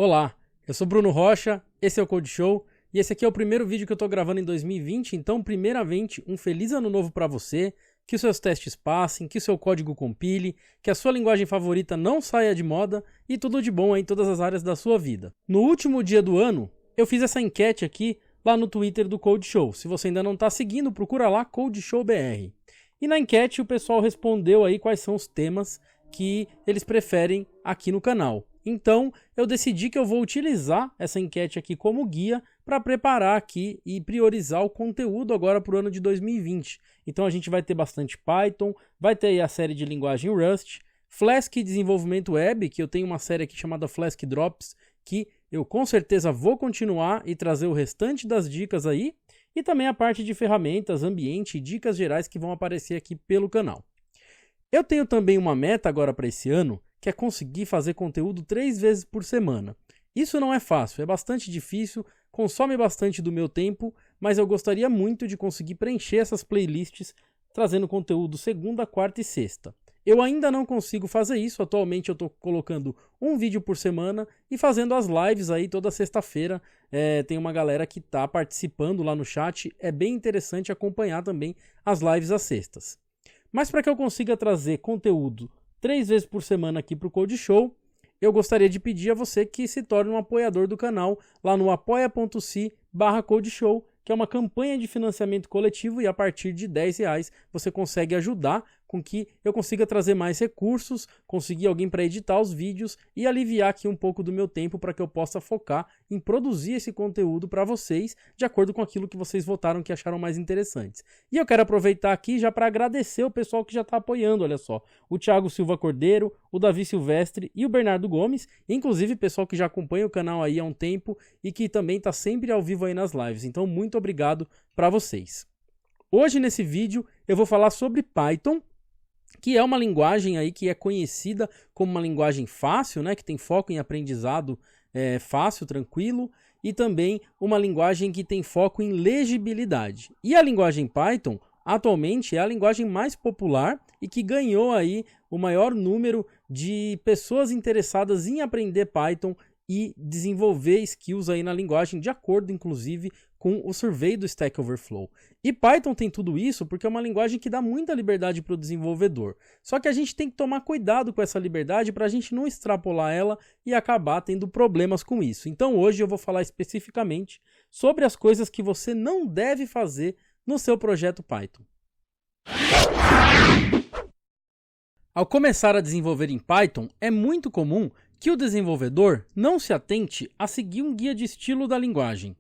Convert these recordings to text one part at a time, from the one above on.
Olá, eu sou Bruno Rocha, esse é o Code Show e esse aqui é o primeiro vídeo que eu tô gravando em 2020, então primeiramente um feliz ano novo para você, que os seus testes passem, que o seu código compile, que a sua linguagem favorita não saia de moda e tudo de bom em todas as áreas da sua vida. No último dia do ano, eu fiz essa enquete aqui lá no Twitter do Code Show. Se você ainda não tá seguindo, procura lá Code Show BR. E na enquete o pessoal respondeu aí quais são os temas que eles preferem aqui no canal. Então, eu decidi que eu vou utilizar essa enquete aqui como guia para preparar aqui e priorizar o conteúdo agora para o ano de 2020. Então, a gente vai ter bastante Python, vai ter aí a série de linguagem Rust, Flask e desenvolvimento web, que eu tenho uma série aqui chamada Flask Drops, que eu com certeza vou continuar e trazer o restante das dicas aí, e também a parte de ferramentas, ambiente e dicas gerais que vão aparecer aqui pelo canal. Eu tenho também uma meta agora para esse ano, que é conseguir fazer conteúdo 3 vezes por semana. Isso não é fácil, é bastante difícil, consome bastante do meu tempo, mas eu gostaria muito de conseguir preencher essas playlists trazendo conteúdo segunda, quarta e sexta. Eu ainda não consigo fazer isso, atualmente eu estou colocando um vídeo por semana e fazendo as lives aí toda sexta-feira. Tem uma galera que está participando lá no chat, é bem interessante acompanhar também as lives às sextas. Mas para que eu consiga trazer conteúdo 3 vezes por semana aqui para o Code Show, eu gostaria de pedir a você que se torne um apoiador do canal lá no apoia.se/codeshow, que é uma campanha de financiamento coletivo e a partir de R$10 você consegue ajudar com que eu consiga trazer mais recursos, conseguir alguém para editar os vídeos e aliviar aqui um pouco do meu tempo para que eu possa focar em produzir esse conteúdo para vocês de acordo com aquilo que vocês votaram que acharam mais interessantes. E eu quero aproveitar aqui já para agradecer o pessoal que já está apoiando, olha só, o Thiago Silva Cordeiro, o Davi Silvestre e o Bernardo Gomes, inclusive pessoal que já acompanha o canal aí há um tempo e que também está sempre ao vivo aí nas lives, então muito obrigado para vocês. Hoje nesse vídeo eu vou falar sobre Python, que é uma linguagem aí que é conhecida como uma linguagem fácil, né, que tem foco em aprendizado fácil, tranquilo, e também uma linguagem que tem foco em legibilidade. E a linguagem Python, atualmente, é a linguagem mais popular e que ganhou aí o maior número de pessoas interessadas em aprender Python e desenvolver skills aí na linguagem, de acordo, inclusive, com o survey do Stack Overflow. E Python tem tudo isso porque é uma linguagem que dá muita liberdade para o desenvolvedor. Só que a gente tem que tomar cuidado com essa liberdade para a gente não extrapolar ela e acabar tendo problemas com isso. Então hoje eu vou falar especificamente sobre as coisas que você não deve fazer no seu projeto Python. Ao começar a desenvolver em Python, é muito comum que o desenvolvedor não se atente a seguir um guia de estilo da linguagem.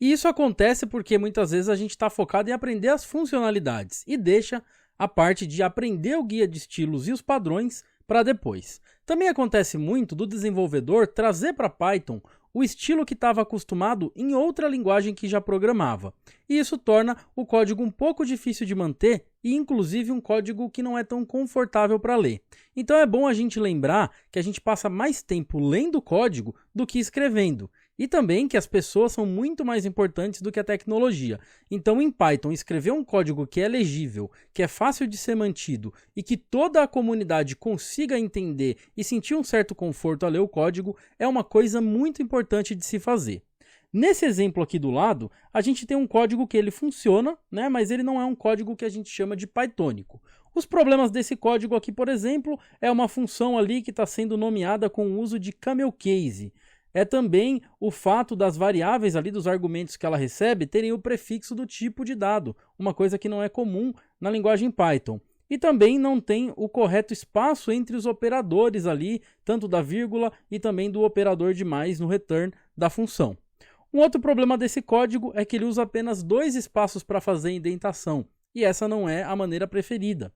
E isso acontece porque muitas vezes a gente está focado em aprender as funcionalidades e deixa a parte de aprender o guia de estilos e os padrões para depois. Também acontece muito do desenvolvedor trazer para Python o estilo que estava acostumado em outra linguagem que já programava. E isso torna o código um pouco difícil de manter e inclusive um código que não é tão confortável para ler. Então é bom a gente lembrar que a gente passa mais tempo lendo código do que escrevendo. E também que as pessoas são muito mais importantes do que a tecnologia. Então em Python escrever um código que é legível, que é fácil de ser mantido e que toda a comunidade consiga entender e sentir um certo conforto a ler o código é uma coisa muito importante de se fazer. Nesse exemplo aqui do lado, a gente tem um código que ele funciona, né, mas ele não é um código que a gente chama de Pythonico. Os problemas desse código aqui, por exemplo, é uma função ali que está sendo nomeada com o uso de camel case. É também o fato das variáveis ali, dos argumentos que ela recebe, terem o prefixo do tipo de dado, uma coisa que não é comum na linguagem Python. E também não tem o correto espaço entre os operadores ali, tanto da vírgula e também do operador de mais no return da função. Um outro problema desse código é que ele usa apenas 2 espaços para fazer indentação, e essa não é a maneira preferida.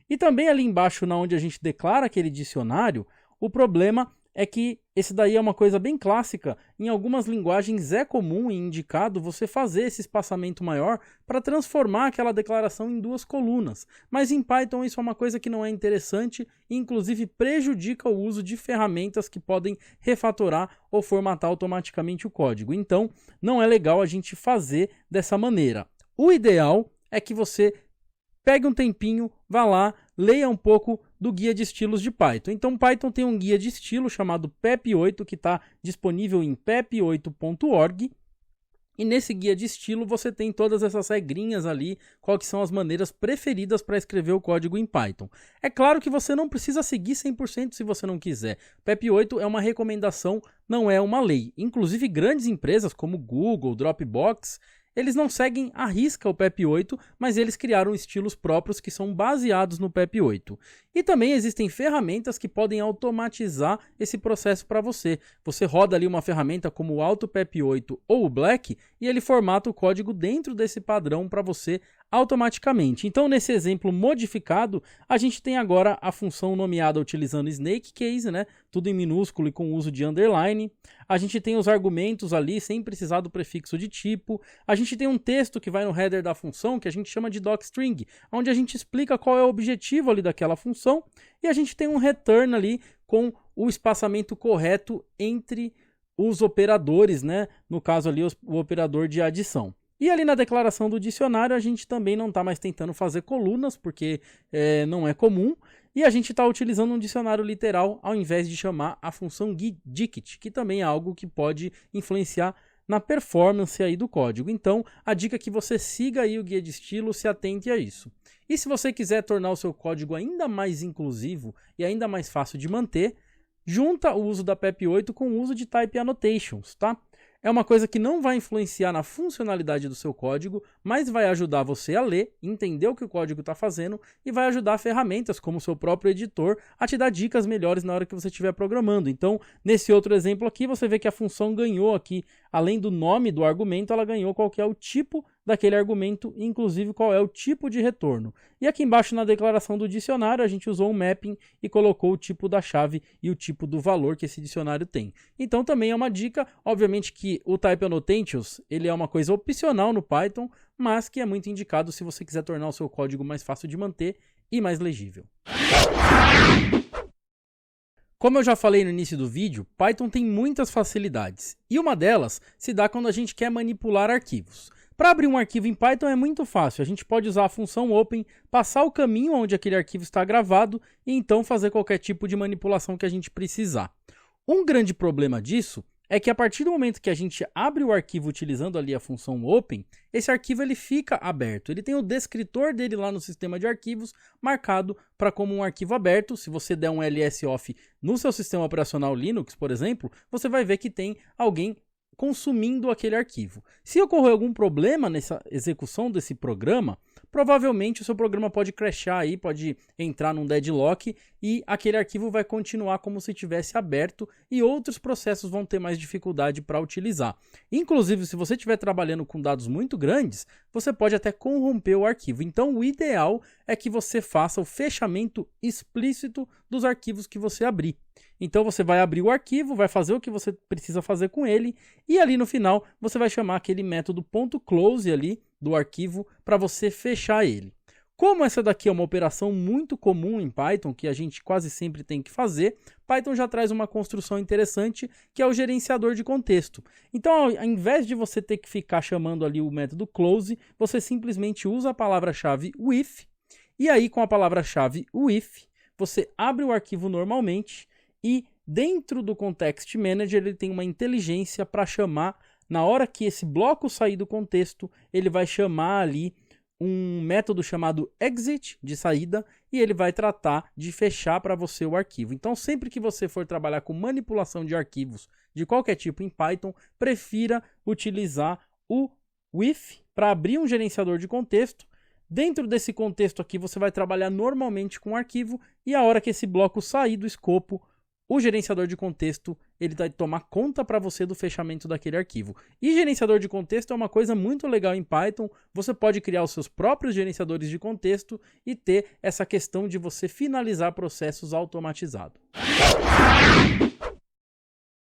E também ali embaixo, onde a gente declara aquele dicionário, o problema é que esse daí é uma coisa bem clássica. Em algumas linguagens é comum e indicado você fazer esse espaçamento maior para transformar aquela declaração em 2 colunas. Mas em Python isso é uma coisa que não é interessante e inclusive prejudica o uso de ferramentas que podem refatorar ou formatar automaticamente o código. Então não é legal a gente fazer dessa maneira. O ideal é que você pegue um tempinho, vá lá, leia um pouco do guia de estilos de Python. Então, Python tem um guia de estilo chamado PEP8, que está disponível em pep8.org. E nesse guia de estilo você tem todas essas regrinhas ali, quais são as maneiras preferidas para escrever o código em Python. É claro que você não precisa seguir 100% se você não quiser. PEP8 é uma recomendação, não é uma lei. Inclusive grandes empresas como Google, Dropbox, eles não seguem à risca o PEP8, mas eles criaram estilos próprios que são baseados no PEP8. E também existem ferramentas que podem automatizar esse processo para você. Você roda ali uma ferramenta como o AutoPEP8 ou o Black e ele formata o código dentro desse padrão para você automaticamente. Então, nesse exemplo modificado, a gente tem agora a função nomeada utilizando snake case, né? Tudo em minúsculo e com uso de underline. A gente tem os argumentos ali sem precisar do prefixo de tipo. A gente tem um texto que vai no header da função que a gente chama de docstring, onde a gente explica qual é o objetivo ali daquela função. E a gente tem um return ali com o espaçamento correto entre os operadores, né? No caso ali, o operador de adição. E ali na declaração do dicionário a gente também não está mais tentando fazer colunas, porque não é comum. E a gente está utilizando um dicionário literal ao invés de chamar a função dict, que também é algo que pode influenciar na performance aí do código. Então, a dica é que você siga aí o guia de estilo, se atente a isso. E se você quiser tornar o seu código ainda mais inclusivo e ainda mais fácil de manter, junta o uso da PEP8 com o uso de Type Annotations, tá? É uma coisa que não vai influenciar na funcionalidade do seu código, mas vai ajudar você a ler, entender o que o código está fazendo e vai ajudar ferramentas como o seu próprio editor a te dar dicas melhores na hora que você estiver programando. Então, nesse outro exemplo aqui, você vê que a função ganhou aqui, além do nome do argumento, ela ganhou qual que é o tipo daquele argumento, inclusive qual é o tipo de retorno. E aqui embaixo na declaração do dicionário, a gente usou um mapping e colocou o tipo da chave e o tipo do valor que esse dicionário tem. Então também é uma dica, obviamente que o Type Annotations, ele é uma coisa opcional no Python, mas que é muito indicado se você quiser tornar o seu código mais fácil de manter e mais legível. Como eu já falei no início do vídeo, Python tem muitas facilidades, e uma delas se dá quando a gente quer manipular arquivos. Para abrir um arquivo em Python é muito fácil, a gente pode usar a função open, passar o caminho onde aquele arquivo está gravado e então fazer qualquer tipo de manipulação que a gente precisar. Um grande problema disso é que a partir do momento que a gente abre o arquivo utilizando ali a função open, esse arquivo ele fica aberto. Ele tem o descritor dele lá no sistema de arquivos marcado para como um arquivo aberto. Se você der um ls off no seu sistema operacional Linux, por exemplo, você vai ver que tem alguém consumindo aquele arquivo. Se ocorrer algum problema nessa execução desse programa, provavelmente o seu programa pode crashar aí, pode entrar num deadlock e aquele arquivo vai continuar como se tivesse aberto e outros processos vão ter mais dificuldade para utilizar. Inclusive, se você estiver trabalhando com dados muito grandes, você pode até corromper o arquivo. Então, o ideal é que você faça o fechamento explícito dos arquivos que você abrir. Então você vai abrir o arquivo, vai fazer o que você precisa fazer com ele e ali no final você vai chamar aquele método .close ali do arquivo para você fechar ele. Como essa daqui é uma operação muito comum em Python, que a gente quase sempre tem que fazer, Python já traz uma construção interessante que é o gerenciador de contexto. Então, ao invés de você ter que ficar chamando ali o método close, você simplesmente usa a palavra-chave with e aí com a palavra-chave with você abre o arquivo normalmente e dentro do Context Manager ele tem uma inteligência para chamar, na hora que esse bloco sair do contexto, ele vai chamar ali um método chamado exit, de saída, e ele vai tratar de fechar para você o arquivo. Então sempre que você for trabalhar com manipulação de arquivos de qualquer tipo em Python, prefira utilizar o with para abrir um gerenciador de contexto. Dentro desse contexto aqui você vai trabalhar normalmente com o arquivo e a hora que esse bloco sair do escopo, o gerenciador de contexto ele vai tomar conta para você do fechamento daquele arquivo. E gerenciador de contexto é uma coisa muito legal em Python. Você pode criar os seus próprios gerenciadores de contexto e ter essa questão de você finalizar processos automatizados.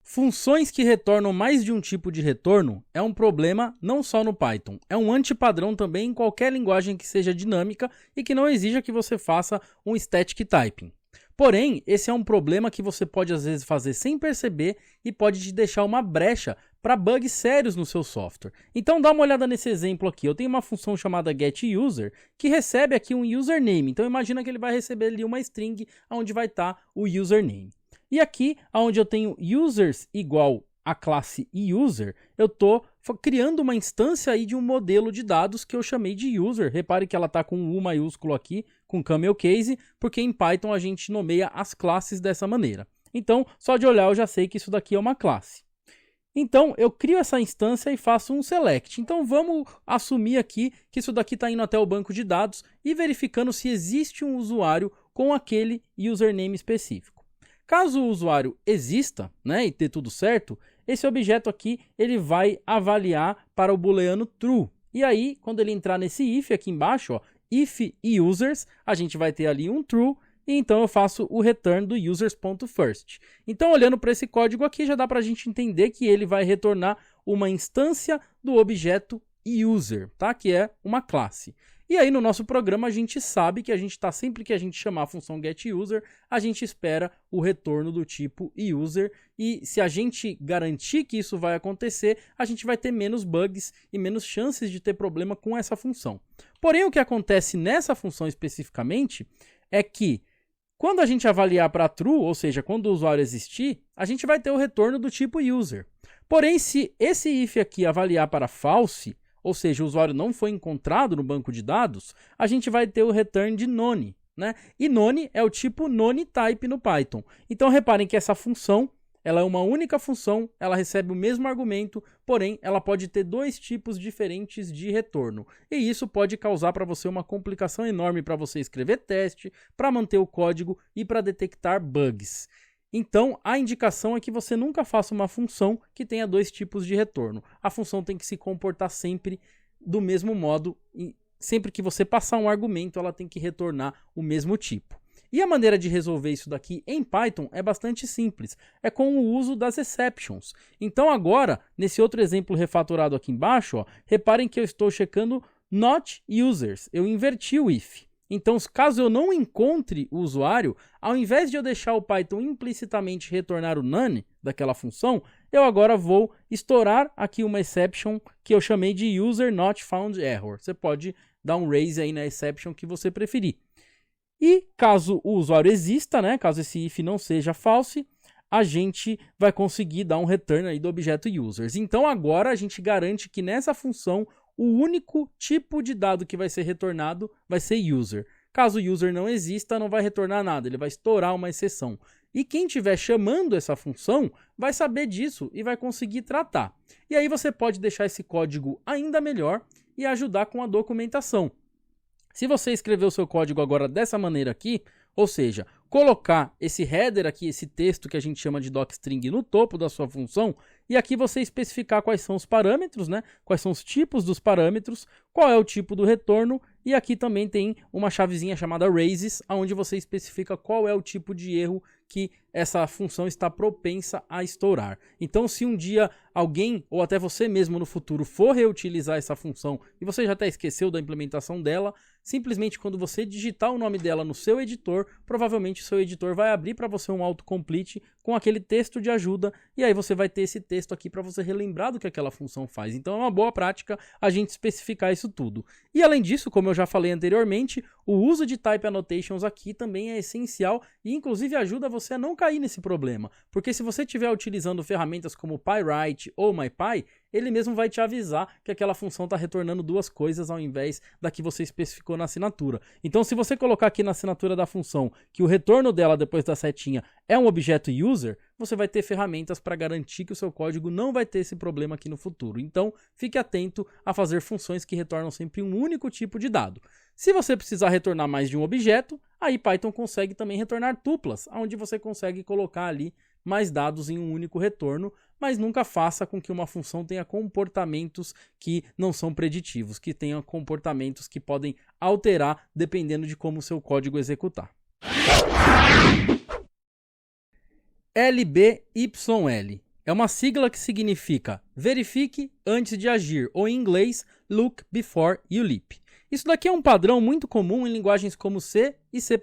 Funções que retornam mais de um tipo de retorno é um problema não só no Python, é um antipadrão também em qualquer linguagem que seja dinâmica e que não exija que você faça um static typing. Porém, esse é um problema que você pode às vezes fazer sem perceber e pode te deixar uma brecha para bugs sérios no seu software. Então dá uma olhada nesse exemplo aqui. Eu tenho uma função chamada getUser que recebe aqui um username. Então imagina que ele vai receber ali uma string onde vai estar o username. E aqui, onde eu tenho users igual a classe user, eu estou criando uma instância aí de um modelo de dados que eu chamei de user. Repare que ela está com um U maiúsculo aqui, com camel case, porque em Python a gente nomeia as classes dessa maneira. Então, só de olhar eu já sei que isso daqui é uma classe. Então, eu crio essa instância e faço um select. Então, vamos assumir aqui que isso daqui está indo até o banco de dados e verificando se existe um usuário com aquele username específico. Caso o usuário exista, né, e ter tudo certo, esse objeto aqui ele vai avaliar para o booleano true. E aí, quando ele entrar nesse if aqui embaixo, ó, if users, a gente vai ter ali um true, e então eu faço o return do users.first. Então, olhando para esse código aqui, já dá para a gente entender que ele vai retornar uma instância do objeto user, tá? Que é uma classe. E aí no nosso programa a gente sabe que a gente está, sempre que a gente chamar a função getUser, a gente espera o retorno do tipo user, e se a gente garantir que isso vai acontecer, a gente vai ter menos bugs e menos chances de ter problema com essa função. Porém, o que acontece nessa função especificamente é que quando a gente avaliar para true, ou seja, quando o usuário existir, a gente vai ter o retorno do tipo user. Porém, se esse if aqui avaliar para false, ou seja, o usuário não foi encontrado no banco de dados, a gente vai ter o return de none, né? E none é o tipo none type no Python. Então reparem que essa função, ela é uma única função, ela recebe o mesmo argumento, porém ela pode ter dois tipos diferentes de retorno. E isso pode causar para você uma complicação enorme para você escrever teste, para manter o código e para detectar bugs. Então, a indicação é que você nunca faça uma função que tenha dois tipos de retorno. A função tem que se comportar sempre do mesmo modo, e sempre que você passar um argumento, ela tem que retornar o mesmo tipo. E a maneira de resolver isso daqui em Python é bastante simples, é com o uso das exceptions. Então agora, nesse outro exemplo refatorado aqui embaixo, ó, reparem que eu estou checando not users, eu inverti o if. Então, caso eu não encontre o usuário, ao invés de eu deixar o Python implicitamente retornar o none daquela função, eu agora vou estourar aqui uma exception que eu chamei de user not found error. Você pode dar um raise aí na exception que você preferir. E caso o usuário exista, né, caso esse if não seja false, a gente vai conseguir dar um return aí do objeto users. Então agora a gente garante que nessa função o único tipo de dado que vai ser retornado vai ser user. Caso o user não exista, não vai retornar nada, ele vai estourar uma exceção. E quem estiver chamando essa função vai saber disso e vai conseguir tratar. E aí você pode deixar esse código ainda melhor e ajudar com a documentação. Se você escrever o seu código agora dessa maneira aqui, ou seja, colocar esse header aqui, esse texto que a gente chama de docstring no topo da sua função, e aqui você especificar quais são os parâmetros, né? Quais são os tipos dos parâmetros, qual é o tipo do retorno, e aqui também tem uma chavezinha chamada raises, onde você especifica qual é o tipo de erro que essa função está propensa a estourar. Então, se um dia alguém, ou até você mesmo no futuro, for reutilizar essa função, e você já até esqueceu da implementação dela, simplesmente quando você digitar o nome dela no seu editor, provavelmente o seu editor vai abrir para você um autocomplete com aquele texto de ajuda, e aí você vai ter esse texto aqui para você relembrar do que aquela função faz. Então é uma boa prática a gente especificar isso tudo. E além disso, como eu já falei anteriormente, o uso de type annotations aqui também é essencial e inclusive ajuda você a não cair nesse problema, porque se você estiver utilizando ferramentas como PyWrite ou MyPy, ele mesmo vai te avisar que aquela função está retornando duas coisas ao invés da que você especificou na assinatura. Então, se você colocar aqui na assinatura da função que o retorno dela depois da setinha é um objeto user, você vai ter ferramentas para garantir que o seu código não vai ter esse problema aqui no futuro. Então, fique atento a fazer funções que retornam sempre um único tipo de dado. Se você precisar retornar mais de um objeto, aí Python consegue também retornar tuplas, onde você consegue colocar ali mais dados em um único retorno, mas nunca faça com que uma função tenha comportamentos que não são preditivos, que tenha comportamentos que podem alterar dependendo de como o seu código executar. LBYL é uma sigla que significa verifique antes de agir, ou em inglês, look before you leap. Isso daqui é um padrão muito comum em linguagens como C e C++,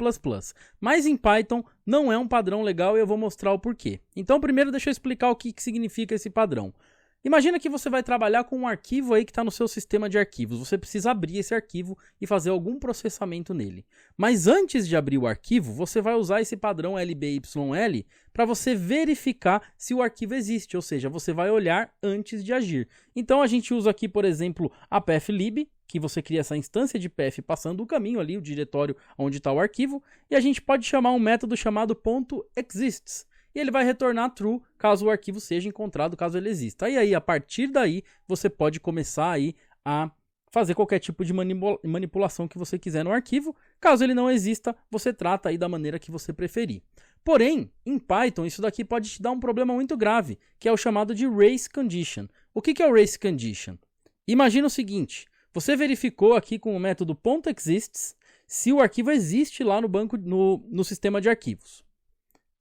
mas em Python não é um padrão legal e eu vou mostrar o porquê. Então primeiro deixa eu explicar o que significa esse padrão. Imagina que você vai trabalhar com um arquivo aí que está no seu sistema de arquivos. Você precisa abrir esse arquivo e fazer algum processamento nele. Mas antes de abrir o arquivo, você vai usar esse padrão LBYL para você verificar se o arquivo existe, ou seja, você vai olhar antes de agir. Então a gente usa aqui, por exemplo, a pathlib, que você cria essa instância de path passando o caminho ali, o diretório onde está o arquivo, e a gente pode chamar um método chamado .exists. E ele vai retornar true caso o arquivo seja encontrado, caso ele exista. E aí, a partir daí, você pode começar aí a fazer qualquer tipo de manipulação que você quiser no arquivo. Caso ele não exista, você trata aí da maneira que você preferir. Porém, em Python, isso daqui pode te dar um problema muito grave, que é o chamado de race condition. O que é o race condition? Imagina o seguinte, você verificou aqui com o método .exists se o arquivo existe lá no banco, no sistema de arquivos.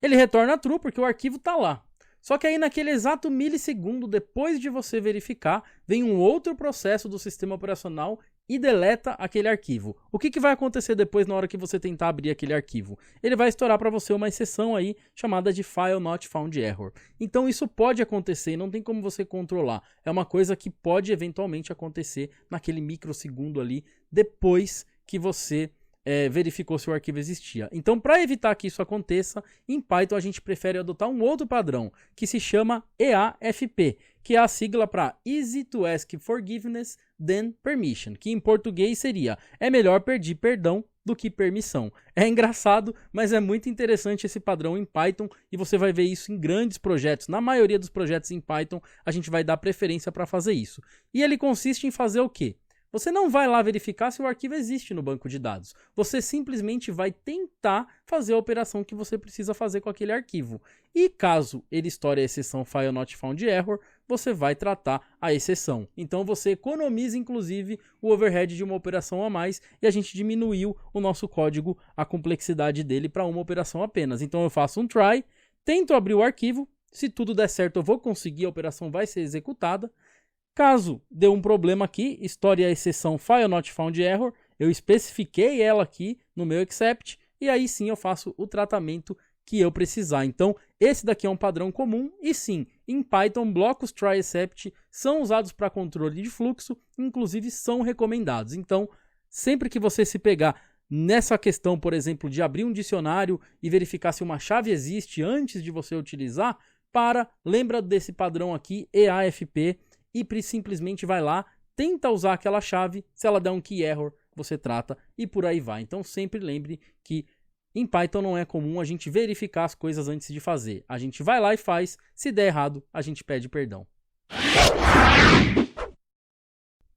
Ele retorna true porque o arquivo está lá. Só que aí naquele exato milissegundo depois de você verificar, vem um outro processo do sistema operacional e deleta aquele arquivo. O que vai acontecer depois na hora que você tentar abrir aquele arquivo? Ele vai estourar para você uma exceção aí chamada de File Not Found Error. Então isso pode acontecer e não tem como você controlar. É uma coisa que pode eventualmente acontecer naquele microsegundo ali depois que você verificou se o arquivo existia. Então, para evitar que isso aconteça, em Python a gente prefere adotar um outro padrão, que se chama EAFP, que é a sigla para Easy to Ask Forgiveness Than Permission, que em português seria, é melhor pedir perdão do que permissão. É engraçado, mas é muito interessante esse padrão em Python, e você vai ver isso em grandes projetos. Na maioria dos projetos em Python, a gente vai dar preferência para fazer isso. E ele consiste em fazer o quê? Você não vai lá verificar se o arquivo existe no banco de dados. Você simplesmente vai tentar fazer a operação que você precisa fazer com aquele arquivo. E caso ele estoure a exceção File Not Found Error, você vai tratar a exceção. Então você economiza inclusive o overhead de uma operação a mais e a gente diminuiu o nosso código, a complexidade dele para uma operação apenas. Então eu faço um try, tento abrir o arquivo, se tudo der certo eu vou conseguir, a operação vai ser executada. Caso dê um problema aqui, estoure a exceção File Not Found Error, eu especifiquei ela aqui no meu except e aí sim eu faço o tratamento que eu precisar. Então, esse daqui é um padrão comum e sim, em Python, blocos try except são usados para controle de fluxo, inclusive são recomendados. Então, sempre que você se pegar nessa questão, por exemplo, de abrir um dicionário e verificar se uma chave existe antes de você utilizar, lembra desse padrão aqui, EAFP, e simplesmente vai lá, tenta usar aquela chave, se ela der um key error, você trata e por aí vai. Então sempre lembre que em Python não é comum a gente verificar as coisas antes de fazer. A gente vai lá e faz, se der errado, a gente pede perdão.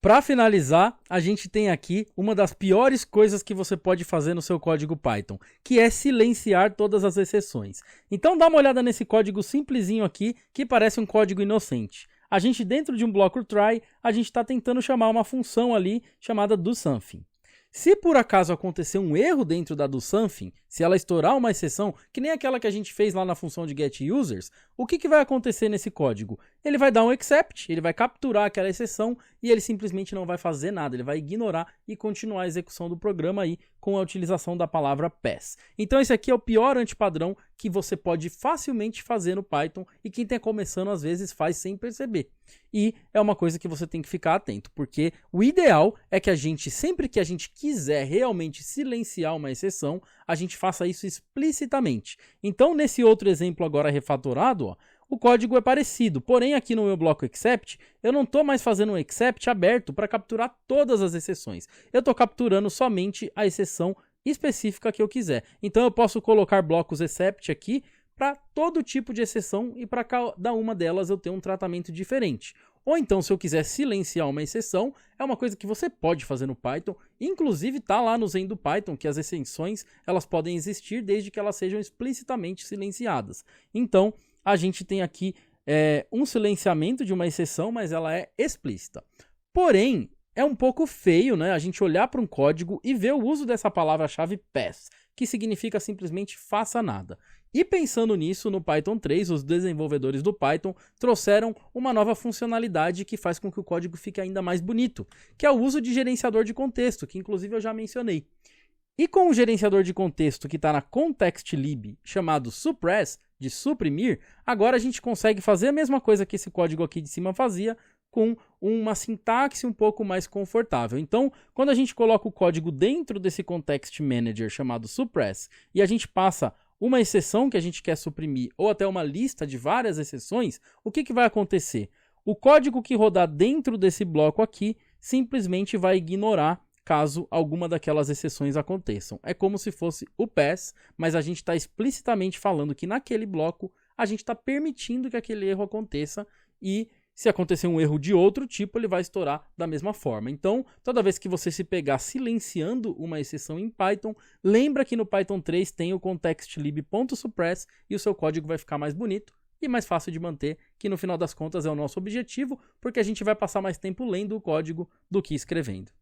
Para finalizar, a gente tem aqui uma das piores coisas que você pode fazer no seu código Python, que é silenciar todas as exceções. Então dá uma olhada nesse código simplesinho aqui, que parece um código inocente. A gente, dentro de um bloco try, a gente está tentando chamar uma função ali chamada doSomething. Se por acaso acontecer um erro dentro da doSomething, se ela estourar uma exceção, que nem aquela que a gente fez lá na função de getUsers, o que vai acontecer nesse código? Ele vai dar um except, ele vai capturar aquela exceção e ele simplesmente não vai fazer nada, ele vai ignorar e continuar a execução do programa aí com a utilização da palavra pass. Então esse aqui é o pior antipadrão que você pode facilmente fazer no Python e quem está começando às vezes faz sem perceber. E é uma coisa que você tem que ficar atento, porque o ideal é que a gente, sempre que a gente quiser realmente silenciar uma exceção, a gente faça isso explicitamente. Então nesse outro exemplo agora refatorado, ó, o código é parecido, porém aqui no meu bloco except, eu não estou mais fazendo um except aberto para capturar todas as exceções. Eu estou capturando somente a exceção específica que eu quiser. Então eu posso colocar blocos except aqui para todo tipo de exceção e para cada uma delas eu tenho um tratamento diferente. Ou então, se eu quiser silenciar uma exceção, é uma coisa que você pode fazer no Python, inclusive está lá no Zen do Python que as exceções elas podem existir desde que elas sejam explicitamente silenciadas. Então, a gente tem aqui um silenciamento de uma exceção, mas ela é explícita. Porém, é um pouco feio, né, a gente olhar para um código e ver o uso dessa palavra-chave pass, que significa simplesmente faça nada. E pensando nisso, no Python 3, os desenvolvedores do Python trouxeram uma nova funcionalidade que faz com que o código fique ainda mais bonito, que é o uso de gerenciador de contexto, que inclusive eu já mencionei. E com o gerenciador de contexto que está na context_lib, chamado suppress, de suprimir, agora a gente consegue fazer a mesma coisa que esse código aqui de cima fazia, com uma sintaxe um pouco mais confortável. Então, quando a gente coloca o código dentro desse context manager chamado suppress, e a gente passa uma exceção que a gente quer suprimir, ou até uma lista de várias exceções, o que vai acontecer? O código que rodar dentro desse bloco aqui simplesmente vai ignorar caso alguma daquelas exceções aconteçam. É como se fosse o pass, mas a gente está explicitamente falando que naquele bloco a gente está permitindo que aquele erro aconteça e se acontecer um erro de outro tipo, ele vai estourar da mesma forma. Então, toda vez que você se pegar silenciando uma exceção em Python, lembra que no Python 3 tem o context_lib.suppress e o seu código vai ficar mais bonito e mais fácil de manter, que no final das contas é o nosso objetivo, porque a gente vai passar mais tempo lendo o código do que escrevendo.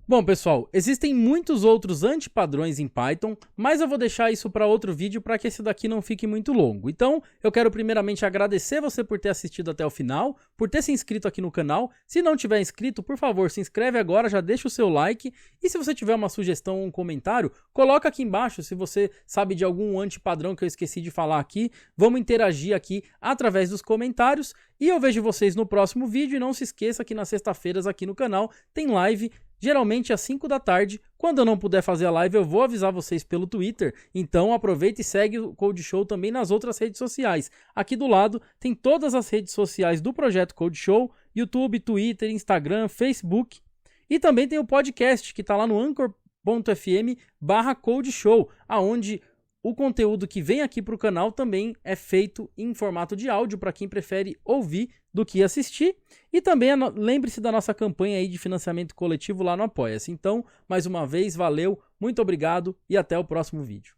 Bom, pessoal, existem muitos outros antipadrões em Python, mas eu vou deixar isso para outro vídeo para que esse daqui não fique muito longo. Então, eu quero primeiramente agradecer você por ter assistido até o final, por ter se inscrito aqui no canal. Se não tiver inscrito, por favor, se inscreve agora, já deixa o seu like. E se você tiver uma sugestão ou um comentário, coloca aqui embaixo se você sabe de algum antipadrão que eu esqueci de falar aqui. Vamos interagir aqui através dos comentários. E eu vejo vocês no próximo vídeo. E não se esqueça que nas sextas-feiras aqui no canal tem live, geralmente às 5 da tarde. Quando eu não puder fazer a live, eu vou avisar vocês pelo Twitter. Então aproveita e segue o Code Show também nas outras redes sociais. Aqui do lado tem todas as redes sociais do Projeto Code Show: YouTube, Twitter, Instagram, Facebook. E também tem o podcast que está lá no anchor.fm/codeshow, aonde o conteúdo que vem aqui para o canal também é feito em formato de áudio para quem prefere ouvir do que assistir. E também lembre-se da nossa campanha aí de financiamento coletivo lá no Apoia-se. Então, mais uma vez, valeu, muito obrigado e até o próximo vídeo.